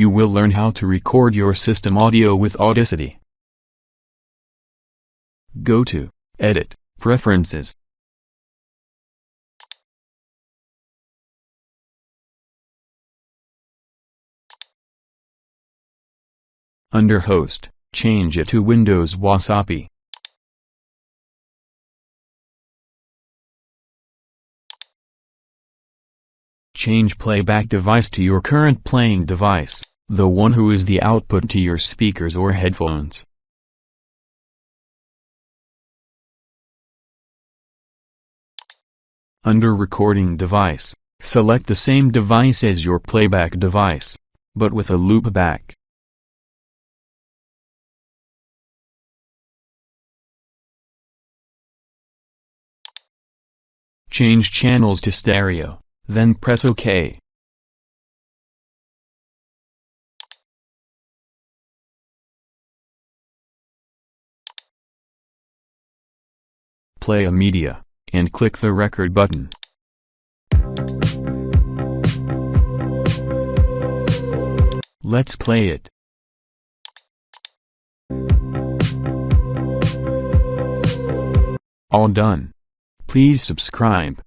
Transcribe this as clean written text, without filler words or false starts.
You will learn how to record your system audio with Audacity. Go to Edit, Preferences. Under Host, change it to Windows WASAPI. Change Playback Device to your current playing device, the one who is the output to your speakers or headphones. Under Recording Device, select the same device as your playback device, but with a loopback. Change channels to stereo, then press OK. Play a media, and click the record button. Let's play it. All done. Please subscribe.